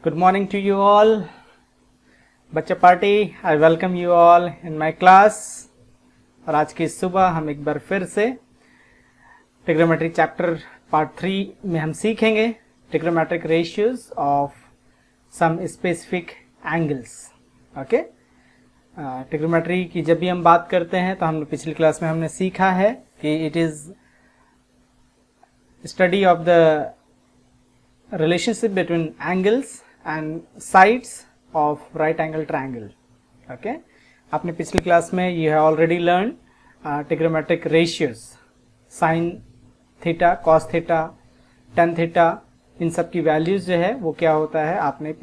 Good morning to you all. बच्चा party, I welcome you all in my class. और आज की सुबह हम एक बार फिर से ट्रिग्नोमेट्री चैप्टर पार्ट 3 में हम सीखेंगे trigonometric ratios of some specific angles. Okay, trigonometry की जब भी हम बात करते हैं तो हमने पिछली क्लास में हमने सीखा है कि it is study of the relationship between angles and sides of right angle triangle. Okay, आपने पिछली क्लास में you have already learned trigonometric ratios, sin theta, cos theta, tan theta, इन सब की वैल्यूज जो है वो क्या होता है हमने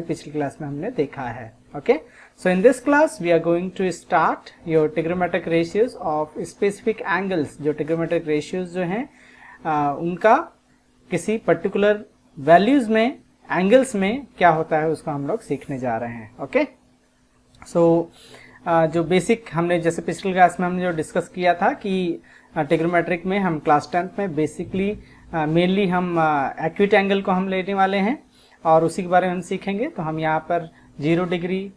पिछली क्लास में हमने देखा है. Okay, so in this class we are going to start your trigonometric ratios of specific angles. जो ट्रिग्नोमेट्रिक रेशियोज जो हैं उनका किसी पर्टिकुलर वैल्यूज में एंगल्स में क्या होता है उसको हम लोग सीखने जा रहे हैं. ओके, सो जो बेसिक हमने जैसे पिछली क्लास में हमने जो डिस्कस किया था कि ट्रिग्नोमेट्रिक में हम क्लास 10th में बेसिकली मेनली हम एक्यूट एंगल को हम लेने वाले हैं और उसी के बारे में हम सीखेंगे. तो हम यहाँ पर 0 डिग्री,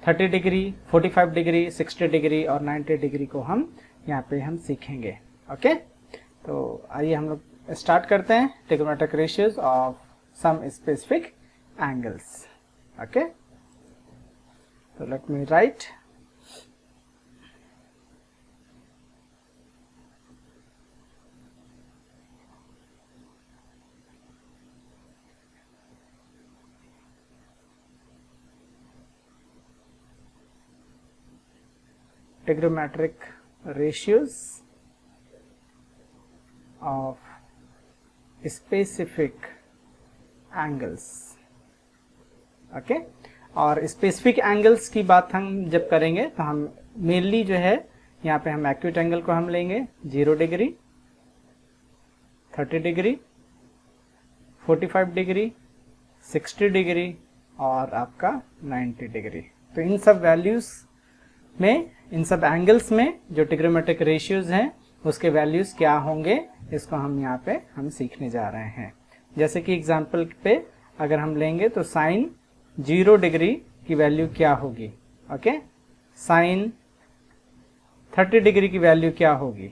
30 डिग्री, 45 डिग्री, 60 डिग्री और 90 डिग्री को हम यहाँ पे हम सीखेंगे. ओके, तो आइए हम लोग स्टार्ट करते हैं trigonometric ratios of some specific angles. Okay, तो let me write. Trigonometric ratios of specific angles. Okay, और स्पेसिफिक एंगल्स की बात हम जब करेंगे तो हम मेनली जो है यहाँ पे हम एक्यूट एंगल को हम लेंगे 0 डिग्री, 30 डिग्री, 45 डिग्री, 60 डिग्री और आपका 90 डिग्री. तो इन सब वैल्यूज में, इन सब एंगल्स में जो ट्रिग्नोमेट्रिक रेशियोज हैं उसके वैल्यूज क्या होंगे इसको हम यहाँ पे हम सीखने जा रहे हैं. जैसे कि एग्जांपल पे अगर हम लेंगे तो साइन 0 डिग्री की वैल्यू क्या होगी. ओके, साइन 30 डिग्री की वैल्यू क्या होगी.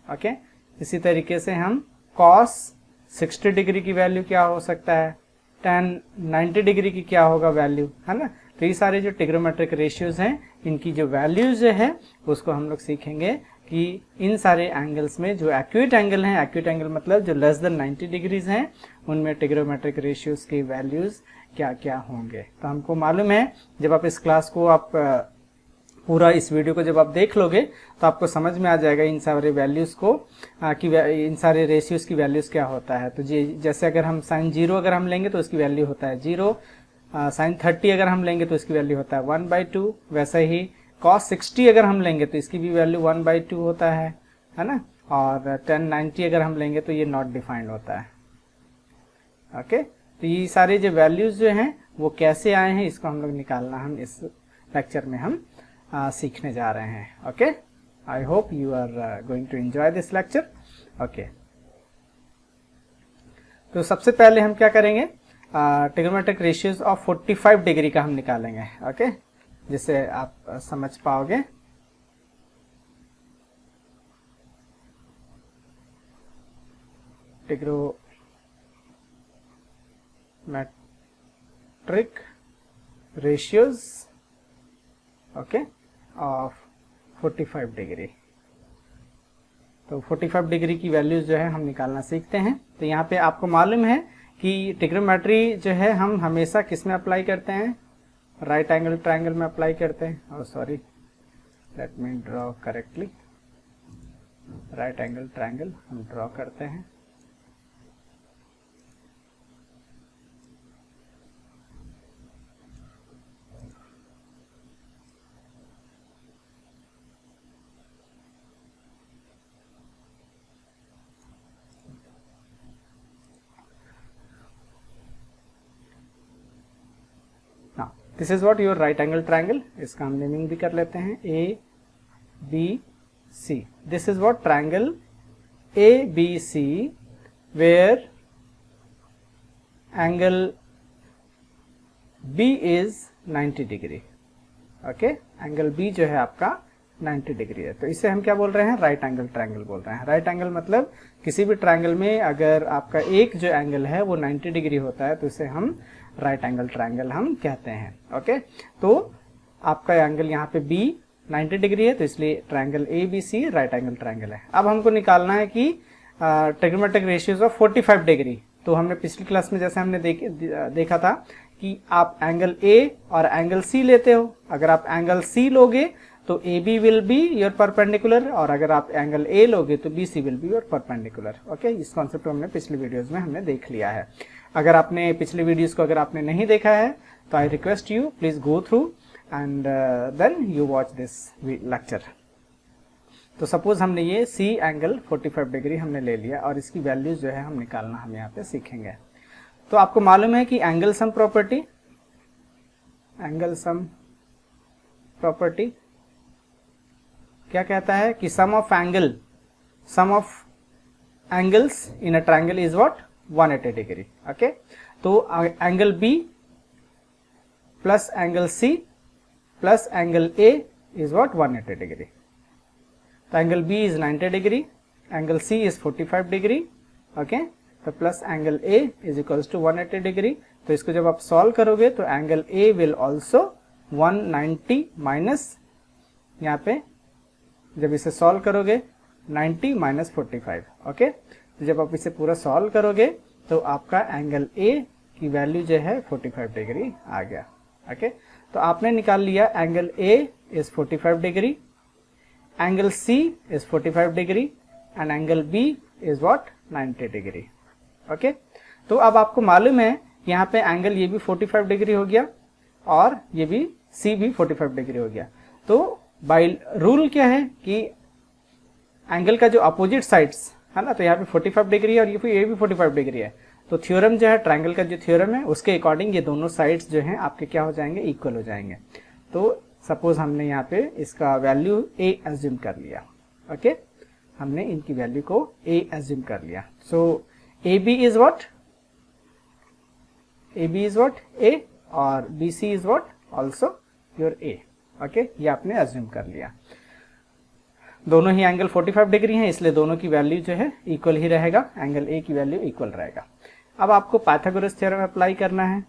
ओके, इसी तरीके से हम कॉस 60 डिग्री की वैल्यू क्या हो सकता है, tan 90 डिग्री की क्या होगा वैल्यू, है ना. तो ये सारे जो ट्रिग्नोमेट्रिक रेशियोज हैं इनकी जो वैल्यूज जो है उसको हम लोग सीखेंगे कि इन सारे एंगल्स में जो एक्यूट एंगल हैं, एक्यूट एंगल मतलब जो लेस देन 90 डिग्रीज हैं, उनमें ट्रिग्नोमेट्रिक रेशियोज की वैल्यूज क्या क्या होंगे. तो हमको मालूम है जब आप इस क्लास को आप पूरा इस वीडियो को जब आप देख लोगे तो आपको समझ में आ जाएगा इन सारे वैल्यूज को कि इन सारे रेशियोज की वैल्यूज क्या होता है. तो जैसे अगर हम साइन 0 अगर हम लेंगे तो उसकी वैल्यू होता है 0, साइन 30 अगर हम लेंगे तो इसकी वैल्यू होता है 1/2. वैसे ही cos 60 अगर हम लेंगे तो इसकी भी वैल्यू 1/2 होता है ना. और tan 90 अगर हम लेंगे तो ये नॉट डिफाइंड होता है. ओके, तो ये सारे जो वैल्यूज जो हैं वो कैसे आए हैं इसको हम लोग निकालना हम इस लेक्चर में हम सीखने जा रहे हैं. Okay, I hope you are going to enjoy this lecture. Okay, तो सबसे पहले हम क्या करेंगे, ट्रिग्नोमेट्रिक रेशियोज ऑफ 45 डिग्री का हम निकालेंगे. ओके, जिससे आप समझ पाओगे. Trigonometric ratios okay of 45 degree. तो 45 डिग्री की वैल्यूज जो है हम निकालना सीखते हैं. तो यहाँ पे आपको मालूम है कि ट्रिग्नोमेट्री जो है हम हमेशा किस में अप्लाई करते हैं, राइट एंगल ट्रायंगल में अप्लाई करते हैं. और sorry, let me draw correctly. Right angle triangle हम ड्रॉ करते हैं. This is what your right angle triangle. इसका हम नेमिंग भी कर लेते हैं ABC. This is what triangle ABC where angle B is 90 degree. Okay, angle B जो है आपका 90 डिग्री है, तो इसे हम क्या बोल रहे हैं, राइट एंगल ट्रायंगल बोल रहे हैं। राइट एंगल मतलब किसी भी ट्रायंगल में अगर आपका एक जो एंगल है वो 90 डिग्री होता है तो इसे हम राइट एंगल ट्रायंगल हम कहते हैं। ओके, तो आपका एंगल यहाँ पे बी 90 डिग्री है, तो इसलिए triangle A B C right angle triangle है। अब हमको निकालना है कि ट्रिग्नोमेट्रिक रेशियोज ऑफ 45 डिग्री। तो हमने पिछली क्लास में जैसे हमने देखा था कि आप एंगल ए और एंगल सी लेते हो। अगर आप एंगल सी लोगे तो A B will be your perpendicular, और अगर आप एंगल ए लोगे तो B C will be your perpendicular. Okay, इस कॉन्सेप्ट को हमने पिछले वीडियोस में हमने देख लिया है। अगर आपने पिछले वीडियोस को अगर आपने नहीं देखा है तो I request you please go through and then you watch this lecture. तो सपोज हमने ये सी एंगल 45 डिग्री हमने ले लिया और इसकी वैल्यूज जो है हम निकालना हम यहाँ पे सीखेंगे। तो आपको मालूम है कि एंगल सम प्रॉपर्टी क्या कहता है कि sum of angles in a triangle is what 180 degree. Okay, तो angle B plus angle C plus angle A is what 180 degree. तो angle B is 90 degree, angle C is 45 degree. Okay, तो plus angle A is equals to 180 degree. तो इसको जब आप solve करोगे तो angle A will also 190 minus, यहाँ पे जब इसे सॉल्व करोगे 90 माइनस 45। ओके, तो जब आप इसे पूरा सॉल्व करोगे तो आपका एंगल ए की वैल्यू जो है 45 डिग्री आ गया। ओके, तो आपने निकाल लिया angle A is 45 degree, angle C is 45 degree and angle B is what 90 degree. Okay, तो अब आपको मालूम है यहाँ पे एंगल ये भी 45 डिग्री हो गया और ये भी सी भी 45 डिग्री हो गया। तो बाय रूल क्या है कि एंगल का जो अपोजिट साइड्स है ना, तो यहाँ पे 45 डिग्री है और ये भी 45 डिग्री है। तो थ्योरम जो है, ट्रायंगल का जो थ्योरम है उसके अकॉर्डिंग ये दोनों साइड्स जो हैं आपके क्या हो जाएंगे, इक्वल हो जाएंगे। तो सपोज हमने यहाँ पे इसका वैल्यू ए एज्यूम कर लिया। ओके, हमने इनकी वैल्यू को ए एज्यूम कर लिया। So A B is what A और B C is what also your A. Okay, ये आपने एज्यूम कर लिया। दोनों ही एंगल 45 डिग्री हैं, इसलिए दोनों की वैल्यू जो है इक्वल ही रहेगा, एंगल ए की वैल्यू इक्वल रहेगा। अब आपको पाइथागोरस थ्योरम अप्लाई करना है।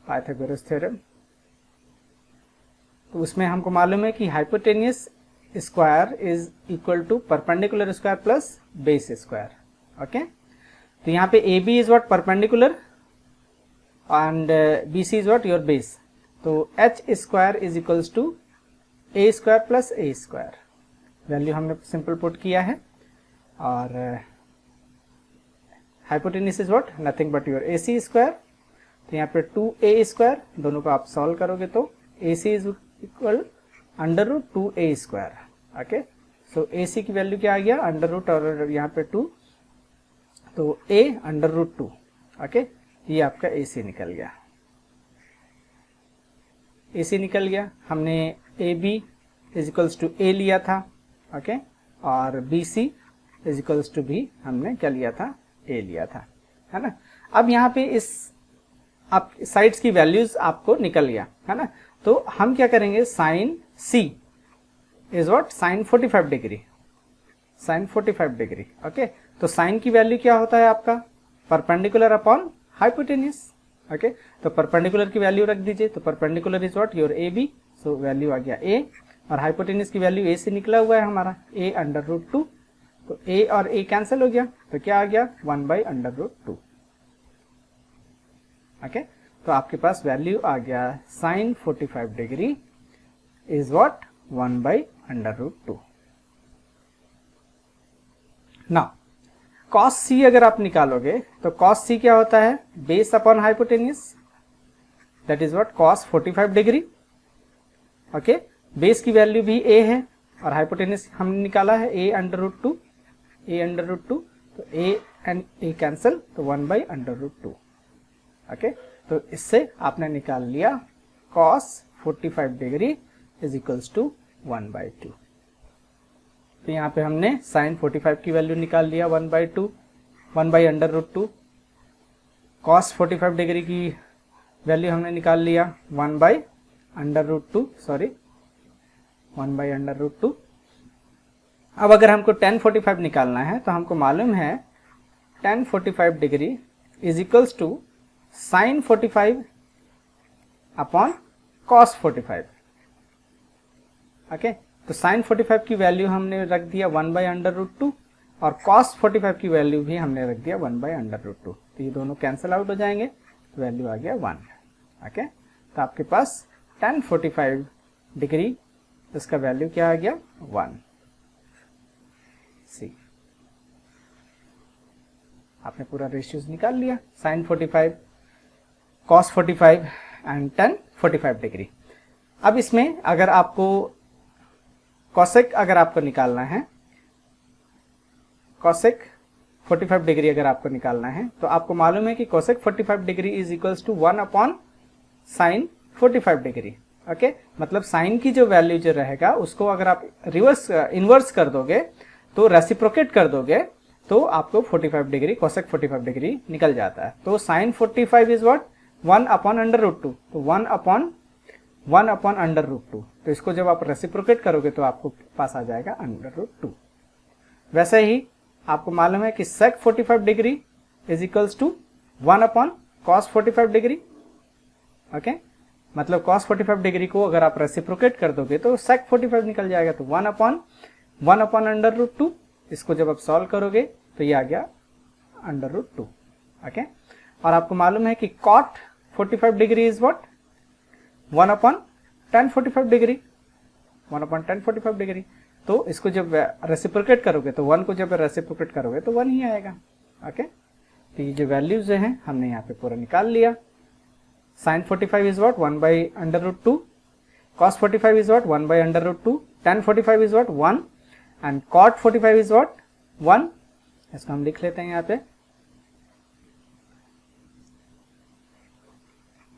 पाइथागोरस थ्योरम, तो उसमें हमको मालूम है कि hypotenuse square is equal to perpendicular square plus base square. Okay, तो यहाँ पे A B is what perpendicular and B C is what your base. तो H square is equals to A square plus A square, value हमने simple put किया है। और hypotenuse is what nothing but your A C square. तो यहाँ पे 2a square, दोनों को आप सॉल्व करोगे तो A C is equal under root 2a square. Okay, so A C की वैल्यू क्या आ गया, अंडर रूट और यहाँ पे 2, तो a अंडर रूट 2। ओके, ये आपका ए सी निकल गया। ए सी निकल गया, हमने A B is equals to A लिया था। ओके, और B C is equals to B हमने क्या लिया था, ए लिया था, है ना। अब यहाँ पे इस आप साइड्स की वैल्यूज आपको निकल गया, है ना। तो हम क्या करेंगे, sine C is what sine 45 degree, sine 45 degree. Okay, तो साइन की वैल्यू क्या होता है आपका, परपेंडिकुलर अपॉन हाइपोटेनियस। ओके, तो परपेंडिकुलर की वैल्यू रख दीजिए, तो perpendicular is what your A B, so value आ गया ए, और हाइपोटेनियस की वैल्यू ए से निकला हुआ है हमारा ए अंडर रूट 2, तो ए और ए कैंसिल हो गया, तो क्या आ गया 1 बाई अंडर रूट 2। ओके, तो आपके पास वैल्यू आ गया sine 45 degree is what 1 by under root 2। Now cos C अगर आप निकालोगे तो कॉस सी क्या होता है, base upon hypotenuse, that is what cos 45 degree. Okay, base की वैल्यू भी ए है और हाइपोटेनियस हमने निकाला है A under root 2, A under root 2, तो ए एंड ए कैंसिल, तो 1 बाई अंडर रूट 2। ओके, तो इससे आपने निकाल लिया cos 45 degree is equals to 1 by 2। तो यहाँ पे हमने sin 45 की वैल्यू निकाल लिया 1 by 2, 1 by under root 2, cos 45 degree की वैल्यू हमने निकाल लिया 1/√2, सॉरी 1/√2। अब अगर हमको tan 45 निकालना है तो हमको मालूम है tan 45 degree is equals to sin 45 upon cos 45। Okay, तो sin 45 की वैल्यू हमने रख दिया 1/√2 और cos 45 की वैल्यू भी हमने रख दिया 1/√2। तो ये दोनों कैंसिल आउट हो जाएंगे, तो वैल्यू आ गया 1। ओके, तो आपके पास tan 45 डिग्री, इसका वैल्यू क्या आ गया 1। सी, आपने पूरा रेशियोज निकाल लिया, sin 45, cos 45 and tan 45 degree. अब इसमें अगर आपको cosec अगर आपको निकालना है, cosec 45 डिग्री अगर आपको निकालना है, तो आपको मालूम है कि cosec 45 degree is equals to 1 upon sin 45 degree. Okay, मतलब साइन की जो वैल्यू जो रहेगा उसको अगर आप रिवर्स इनवर्स कर दोगे, तो रेसिप्रोकेट कर दोगे, तो आपको 45 डिग्री cosec 45 डिग्री निकल जाता है। तो sin 45 इज व्हाट 1 अपॉन √2, तो 1 अपॉन √2। तो इसको जब आप रेसिप्रोकेट करोगे तो आपको पास आ जाएगा √2। वैसे ही आपको मालूम है कि sec 45 degree is equals to 1 upon cos 45 degree. Okay, मतलब cos 45 डिग्री को अगर आप रेसिप्रोकेट कर दोगे तो sec 45 निकल जाएगा, तो 1 अपॉन √2। इसको जब आप सॉल्व करोगे तो ये आ गया √2। ओके, और आपको मालूम है कि cot 45 degree is what 1 upon tan 45 degree, 1 upon tan 45 degree. तो इसको जब रेसिप्रोकेट करोगे तो 1 को जब रेसिप्रोकेट करोगे तो 1 ही आएगा। ओके, तो ये जो वैल्यूज हैं हमने यहाँ पे पूरा निकाल लिया। sin 45 is what 1/√2, cos 45 is what 1/√2, tan 45 is what 1 and cot 45 is what 1। इसको हम लिख लेते हैं यहाँ पे,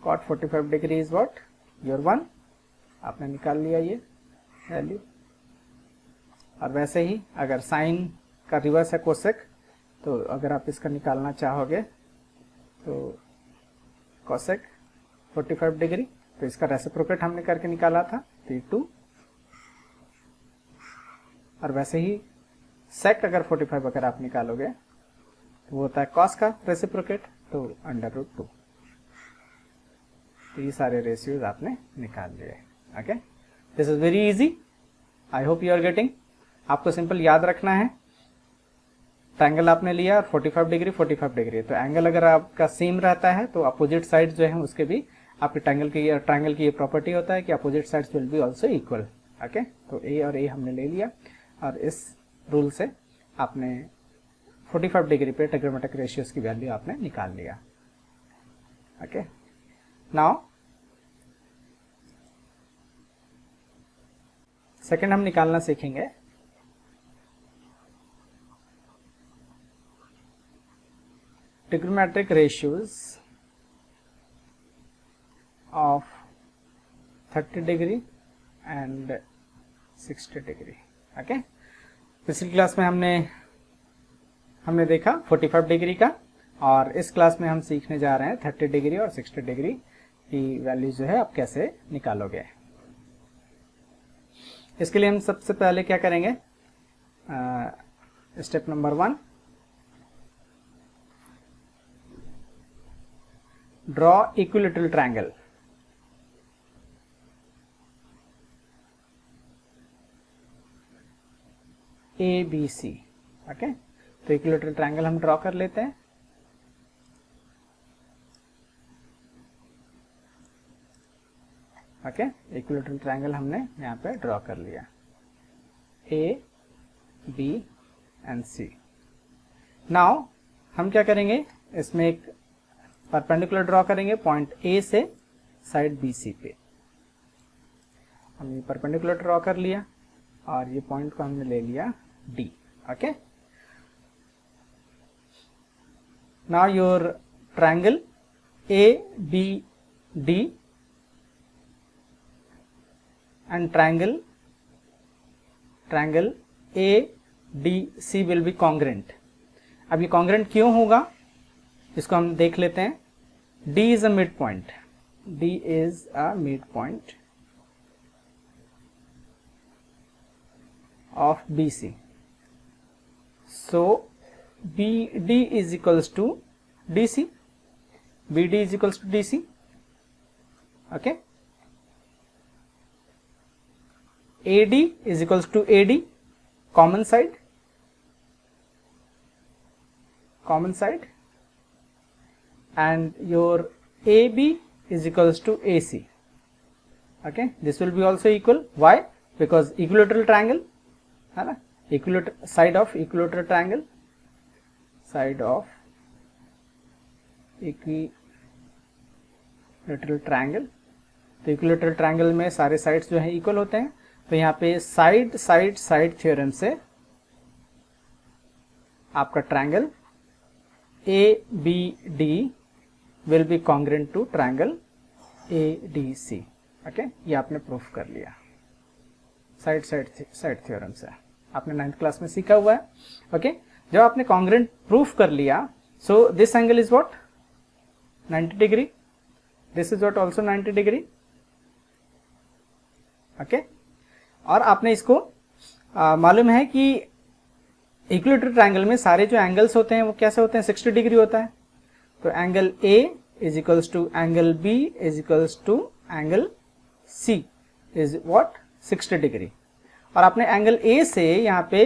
cot 45 degree is what your 1। आपने निकाल लिया ये वैल्यू। और वैसे ही अगर साइन का रिवर्स है कोसेक, तो अगर आप इसका निकालना चाहोगे तो कोसेक 45 डिग्री, तो इसका रेसिप्रोकेट हमने करके निकाला था, तो 2। और वैसे ही सेक अगर 45 अगर आप निकालोगे तो वो होता है कॉस का रेसिप्रोकेट, तो √2। तो ये सारे रेशियोज आपने निकाल लिए। Okay, this is very easy, I hope you are getting. आपको सिंपल याद रखना है, ट्रायंगल आपने लिया और 45 डिग्री 45 डिग्री, तो एंगल अगर आपका सेम रहता है तो अपोजिट साइड जो है उसके भी आपके ट्रायंगल की ये प्रॉपर्टी होता है कि opposite sides will be also equal. Okay, तो ए और ए हमने ले लिया और इस रूल से आपने 45 डिग्री पे ट्रिग्नोमेट्रिक रेशियोज की वैल्यू आपने निकाल लिया। ओके, नाउ सेकेंड हम निकालना सीखेंगे trigonometric ratios of 30 degree and 60 degree. Okay, पिछली क्लास में हमने देखा 45 डिग्री का, और इस क्लास में हम सीखने जा रहे हैं 30 डिग्री और 60 डिग्री की वैल्यू जो है आप कैसे निकालोगे। इसके लिए हम सबसे पहले क्या करेंगे, step number 1, draw equilateral triangle. ABC। Okay, तो इक्विलैटरल ट्रायंगल हम ड्रॉ कर लेते हैं। ओके, इक्विलैटरल ट्रायंगल हमने यहाँ पे ड्रॉ कर लिया, A, B and C। Now हम क्या करेंगे, इसमें एक परपेंडिकुलर ड्रॉ करेंगे पॉइंट A से साइड BC पे। हमने परपेंडिकुलर ड्रॉ कर लिया और ये पॉइंट को हमने ले लिया D। Okay, now your triangle ABD and triangle ADC will be congruent। अब ये congruent क्यों होगा, इसको हम देख लेते हैं। D is a midpoint. D is a midpoint of BC. So BD is equals to DC. BD is equals to DC. Okay. AD is equals to AD. Common side. And your AB is equals to AC. Okay, this will be also equal. Why? Because equilateral triangle है ना, side of equilateral triangle, तो equilateral triangle में सारे sides जो है equal होते हैं। तो यहाँ पे साइड थ्योरम से आपका triangle ABD will be congruent to triangle ADC. Okay, ये आपने प्रूफ कर लिया साइड थ्योरम से, आपने 9th क्लास में सीखा हुआ है। ओके, जब आपने कॉन्ग्रेंट प्रूफ कर लिया, so this angle is what 90 degree, this is what also 90 degree. Okay, और आपने इसको मालूम है कि इक्विलेटरल ट्रायंगल में सारे जो एंगल्स होते हैं वो कैसे होते हैं, 60 डिग्री होता है। तो angle A is equals to angle B is equals to angle C is what 60 degree. और आपने एंगल A से यहाँ पे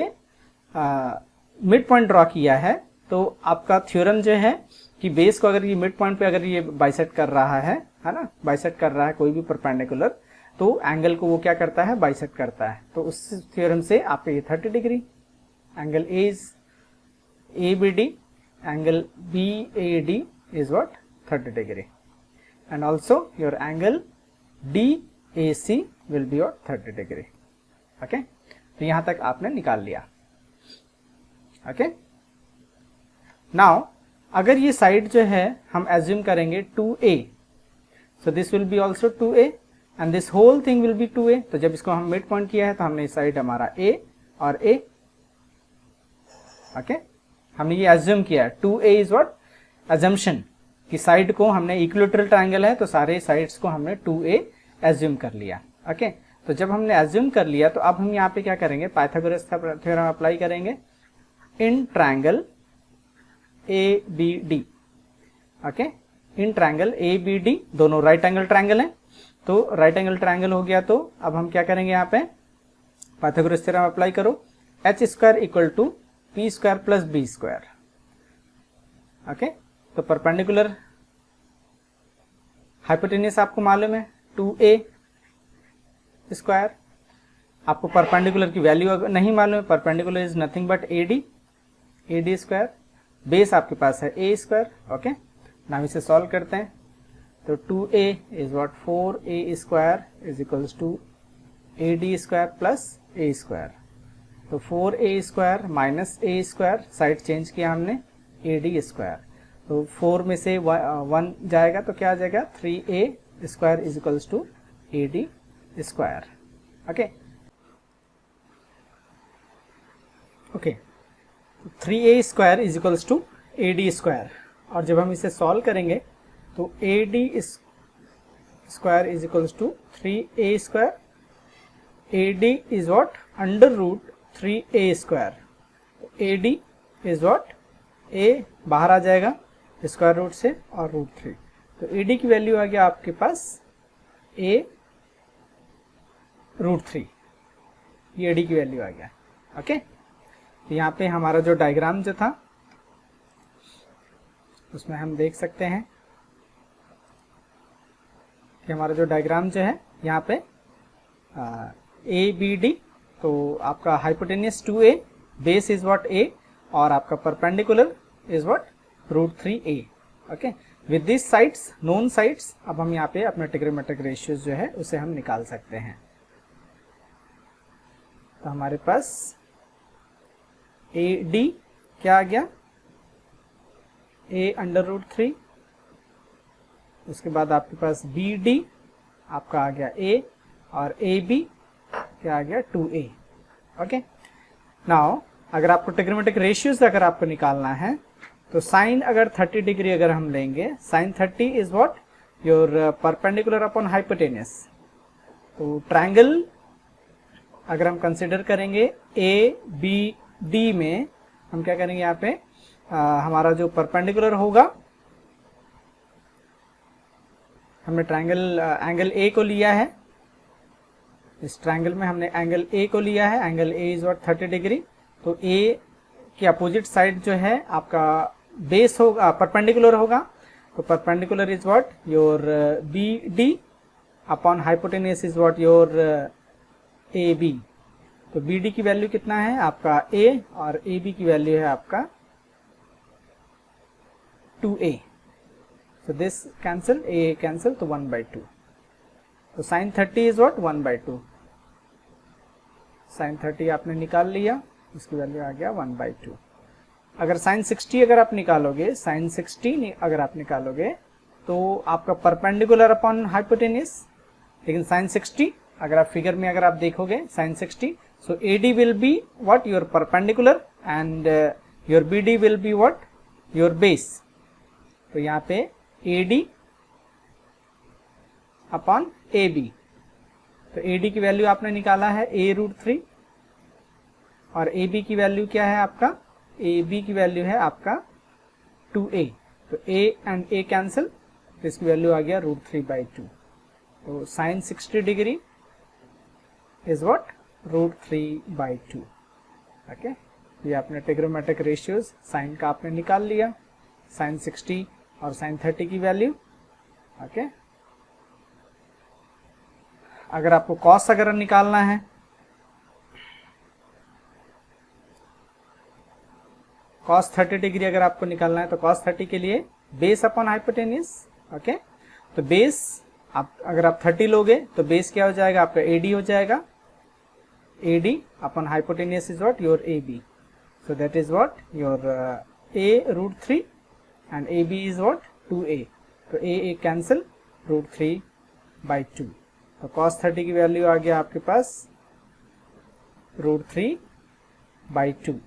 मिड पॉइंट ड्रॉ किया है, तो आपका थ्योरम जो है कि बेस को अगर ये मिड पॉइंट पे अगर ये बाइसेक्ट कर रहा है ना, बाइसेक्ट कर रहा है कोई भी परपेंडिकुलर, तो एंगल को वो क्या करता है, बाइसेक्ट करता है। तो उस थ्योरम से आपका ये 30 degree, angle A is ABD, angle BAD is what 30 degree, and also your angle DAC will be what 30 degree. Okay, तो यहाँ तक आपने निकाल लिया। Okay, now अगर ये साइड जो है हम एज्यूम करेंगे 2A, so this will be also 2A and this whole thing will be 2A। तो जब इसको हम मिड पॉइंट किया है तो हमने इस साइड हमारा A और A, ओके हमने ये एज्यूम किया 2A इज व्हाट अजम्पशन कि साइड को हमने इक्विलेटरल ट्रायंगल है तो सारे साइड्स को हमने 2A एज्यूम कर लिया। ओके, तो जब हमने एज्यूम कर लिया तो अब हम यहाँ पे क्या करेंगे, पाइथागोरस का थ्योरम अप्लाई करेंगे in triangle ABD। Okay, in triangle ABD दोनों राइट एंगल ट्रायंगल है, तो राइट एंगल ट्रायंगल हो गया। तो अब हम क्या करेंगे, यहाँ पे पाइथागोरस थ्योरम अप्लाई करो, h square equal to p square plus b square. Okay, तो परपेंडिकुलर हाइपोटेन्यूस आपको मालूम है 2A स्क्वायर, आपको परपेंडिकुलर की वैल्यू नहीं मालूम है, perpendicular is nothing but AD square, base आपके पास है A स्क्वायर। ओके, नाम इसे सॉल्व करते हैं, तो 2A is what 4A square is equals to AD square plus A square. तो 4A square minus A square, side change किया हमने AD स्क्वायर, तो 4 में से 1 जाएगा तो क्या आ जाएगा 3A square is equals to AD square. Okay, 3A square is equals to AD square, और जब हम इसे सॉल्व करेंगे तो AD square is equals to 3A square, AD is what under root 3A square, AD is what A बाहर आ जाएगा square root से और रूट 3, तो AD की वैल्यू आ गया आपके पास A रूट 3, ये AD की वैल्यू आ गया। ओके, तो यहाँ पे हमारा जो डायग्राम जो था उसमें हम देख सकते हैं कि हमारा जो डायग्राम जो है यहाँ पे ABD, तो आपका hypotenuse 2A, base is what A, और आपका perpendicular is what root 3A। Okay, with this sides known sides, अब हम यहाँ पे अपने ट्रिग्नोमेट्रिक रेशियोज जो है उसे हम निकाल सकते हैं। तो हमारे पास AD क्या आ गया, A अंडर रूट 3, उसके बाद आपके पास BD आपका आ गया A, और AB क्या आ गया 2A। ओके, नाउ अगर आपको ट्रिग्नोमेट्रिक रेशियोज अगर आपको निकालना है तो साइन अगर 30 डिग्री अगर हम लेंगे, sine 30 is what, your perpendicular upon hypotenuse. तो ट्रायंगल अगर हम कंसिडर करेंगे ए बी डी में, हम क्या करेंगे यहाँ पे हमारा जो परपेंडिकुलर होगा, हमने ट्रायंगल एंगल ए को लिया है, इस ट्रायंगल में हमने एंगल ए को लिया है, angle A is what 30 degree. तो ए की अपोजिट साइड जो है आपका बेस होगा, परपेंडिकुलर होगा, तो perpendicular is what your B D upon hypotenuse is what your A B. तो बी डी की वैल्यू कितना है आपका a और ए बी की वैल्यू है आपका 2a। so this cancel, a cancel, तो 1/2। तो sin 30 इज व्हाट 1/2। sin 30 आपने निकाल लिया, उसकी वैल्यू आ गया 1/2। अगर sin 60 अगर आप निकालोगे, sin 60 अगर आप निकालोगे तो आपका परपेंडिकुलर अपॉन हाइपोटेनियस, लेकिन sin 60 अगर आप फिगर में अगर आप देखोगे sin 60, so AD will be what your perpendicular and your BD will be what your base। तो यहाँ पे AD अपॉन AB, तो AD की वैल्यू आपने निकाला है a√3 और AB की वैल्यू क्या है आपका, AB की वैल्यू है आपका 2a। तो a एंड a कैंसिल, तो इसकी वैल्यू आ गया √3/2। तो sin 60 degree is what √3/2। Okay, ये आपने ट्रिग्नोमेट्रिक रेशियोज साइन का आपने निकाल लिया, sin 60 और sin 30 की वैल्यू। ओके, अगर आपको कॉस अगर निकालना है, cos 30 डिग्री अगर आपको निकालना है, तो cos 30 के लिए बेस अपॉन हाइपोटेनियस। ओके, तो बेस आप अगर आप 30 लोगे तो बेस क्या हो जाएगा आपका AD हो जाएगा, AD upon hypotenuse is what your AB। So that is what your a√3 and AB is what 2a। तो a कैंसिल, √3/2। तो cos 30 की वैल्यू आ गया आपके पास √3/2।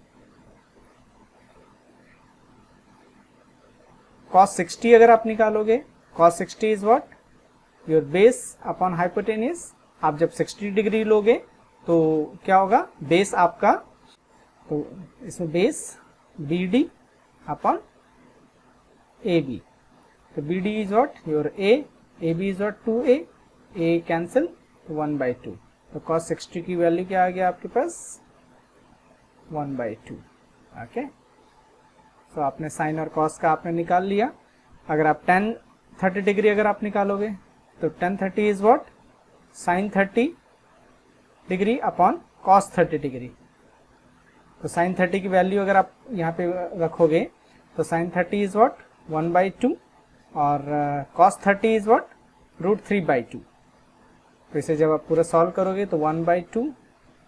cos 60 अगर आप निकालोगे, cos 60 is what your base upon hypotenuse. आप जब 60 डिग्री लोगे तो क्या होगा, बेस आपका, तो इसमें बेस BD अपॉन AB। तो BD is what your A, AB is what 2a, A cancel, 1/2। तो cos 60 की वैल्यू क्या आ गया आपके पास 1/2। ओके, तो आपने साइन और कॉस का आपने निकाल लिया। अगर आप tan 30 डिग्री अगर आप निकालोगे तो tan 30 is what sin 30 degree upon cos 30 degree. तो sin 30 की वैल्यू अगर आप यहाँ पे रखोगे तो sin 30 इज व्हाट 1/2 और cos 30 इज व्हाट √3/2। तो इसे जब आप पूरा सॉल्व करोगे तो 1/2,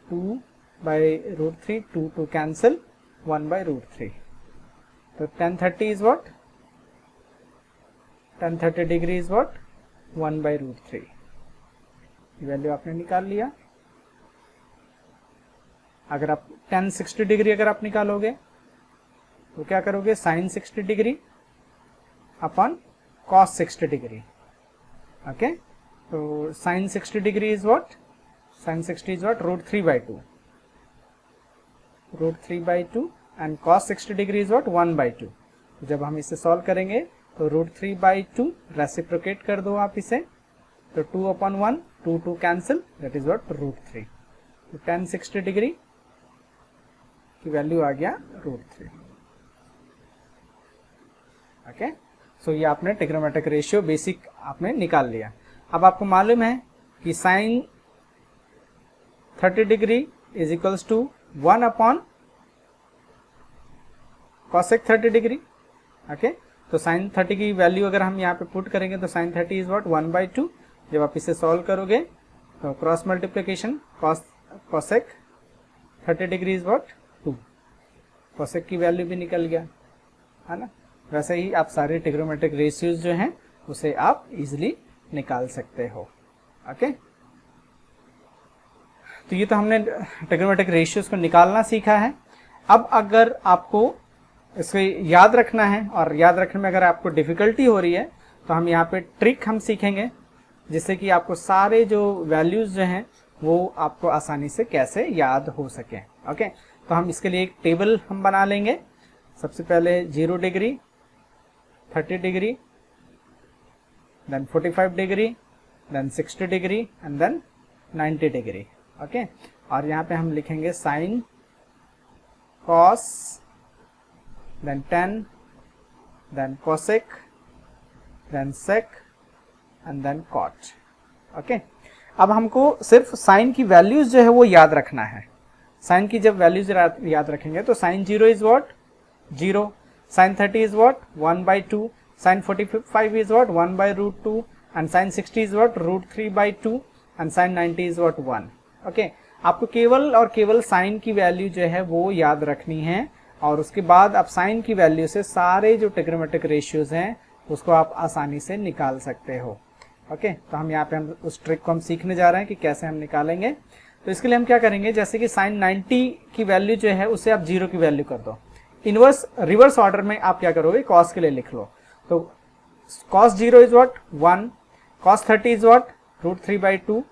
2/√3, 2 कैंसिल, 1/√3। तो tan 30 is what, tan 30 degree is what 1/√3। Value आपने निकाल लिया। अगर आप tan 60 डिग्री अगर आप निकालोगे तो क्या करोगे, sin 60 degree upon cos 60 degree. Okay, तो sin 60 degree is what, sin 60 is what √3/2, √3/2 and cos 60 degree is what 1/2। जब हम इसे सॉल्व करेंगे तो √3/2 रेसिप्रोकेट कर दो आप इसे, तो 2/1, 2 कैंसिल, दैट इज व्हाट √3। तो tan 60 डिग्री की वैल्यू आ गया √3। ओके, सो ये आपने ट्रिग्नोमेट्रिक रेशियो बेसिक आपने निकाल लिया। अब आपको मालूम है कि sin 30 degree is equals to 1 upon cosec 30 degree. Okay, तो sin 30 की वैल्यू अगर हम यहाँ पे पुट करेंगे तो sin 30 इज व्हाट 1/2। जब आप इसे सॉल्व करोगे तो cross multiplication cosec 30 degree is what 2, cosec की वैल्यू भी निकल गया, है ना। वैसे ही आप सारे ट्रिग्नोमेट्रिक रेशियोज जो हैं उसे आप इजिली निकाल सकते हो। ओके, तो ये तो हमने ट्रिग्नोमेट्रिक रेशियोज को निकालना सीखा है। अब अगर आपको इसको याद रखना है, और याद रखने में अगर आपको डिफिकल्टी हो रही है तो हम यहाँ पे ट्रिक हम सीखेंगे, जिससे कि आपको सारे जो वैल्यूज जो हैं वो आपको आसानी से कैसे याद हो सके। ओके, तो हम इसके लिए एक टेबल हम बना लेंगे। सबसे पहले 0 degree, 30 degree, then 45 degree, then 60 degree and then 90 degree. Okay, और यहाँ पे हम लिखेंगे sine, cos, then tan, then cosec, then sec and then cot। Okay, अब हमको सिर्फ साइन की वैल्यूज जो है वो याद रखना है। साइन की जब वैल्यूज याद रखेंगे तो sine 0 is what 0, sine 30 is what 1/2, sine 45 is what 1/√2 and sine 60 is what √3/2 and sine 90 is what 1। Okay, आपको केवल और केवल साइन की वैल्यू जो है वो याद रखनी है, और उसके बाद आप साइन की वैल्यू से सारे जो ट्रिग्नोमेट्रिक रेशियोज हैं उसको आप आसानी से निकाल सकते हो। ओके, तो हम यहाँ पे हम उस ट्रिक को हम सीखने जा रहे हैं कि कैसे हम निकालेंगे। तो इसके लिए हम क्या करेंगे, जैसे कि साइन 90 की वैल्यू जो है उसे आप 0 की वैल्यू कर दो। इनवर्स रिवर्स ऑर्डर में आप क्या करोगे, कॉस के लिए लिख लो। तो cos 0 is what 1, cos 30 is what √3/2,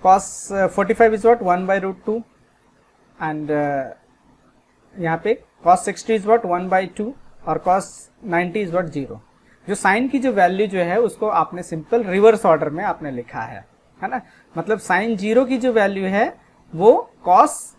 cos 45 is what 1/√2 and यहाँ पे cos 60 is what 1/2 और cos 90 is what 0। जो साइन की जो वैल्यू जो है उसको आपने सिंपल रिवर्स ऑर्डर में आपने लिखा है ना। मतलब साइन 0 की जो वैल्यू है वो cos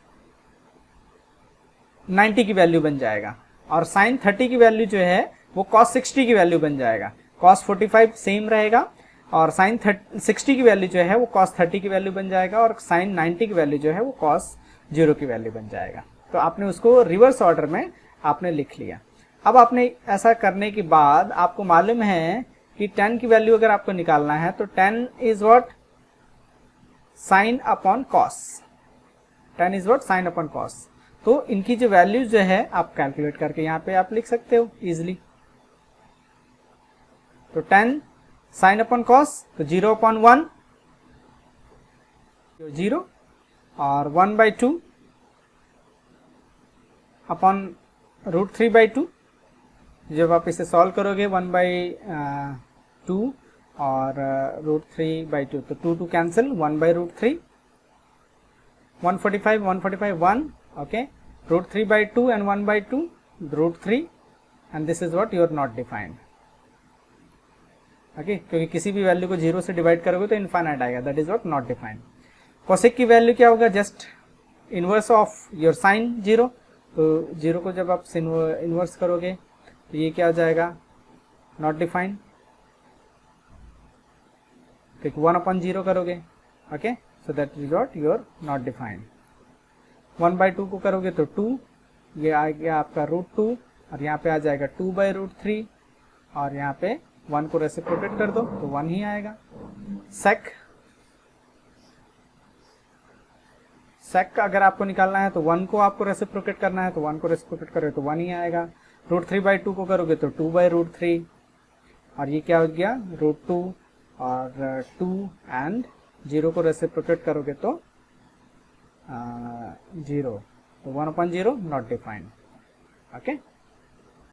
90 की वैल्यू बन जाएगा, और साइन 30 की वैल्यू जो है वो cos 60 की वैल्यू बन जाएगा। cos 45 सेम रहेगा, और साइन 60 की वैल्यू जो है वो cos 30 की वैल्यू बन जाएगा, और साइन 90 की वैल्यू जो है वो cos 0 की वैल्यू बन जाएगा। तो आपने उसको रिवर्स ऑर्डर में आपने लिख लिया। अब आपने ऐसा करने के बाद आपको मालूम है कि tan की वैल्यू अगर आपको निकालना है तो tan is what sine upon cos, tan is what sine upon cos। तो इनकी जो वैल्यूज जो है आप कैलकुलेट करके यहाँ पे आप लिख सकते हो इजिली। तो tan साइन अपॉन कॉस, तो 0/1 0 और 1/2 अपॉन √3/2। जब आप इसे सॉल्व करोगे 1/2 और √3/2 तो 2 cancel, 1/√3, 145 1। Okay, √3/2 and 1/2 √3 and this is what you are not defined. Okay, क्योंकि किसी भी वैल्यू को 0 से डिवाइड करोगे तो इनफाइनाइट आएगा, that is what not defined. Cosec की वैल्यू क्या होगा, just inverse of your sine 0। तो 0 को जब आप इनवर्स करोगे तो ये क्या हो जाएगा, नॉट डिफाइंड, क्योंकि 1/0 करोगे। Okay, so that is what your not defined. 1/2 को करोगे तो 2, ये आ गया आपका √2, और यहाँ पे आ जाएगा 2/√3, और यहाँ पे 1 को रेसिप्रोकेट कर दो तो 1 ही आएगा। सेक अगर आपको निकालना है तो 1 को आपको रेसिप्रोकेट करना है, तो 1 को रेसिप्रोकेट करोगे तो 1 ही आएगा। √3/2 को करोगे तो 2/√3, और ये क्या हो गया √2 और 2 एंड 0 को रेसिप्रोकेट करोगे तो 0, तो 1/0 नॉट डिफाइंड। ओके।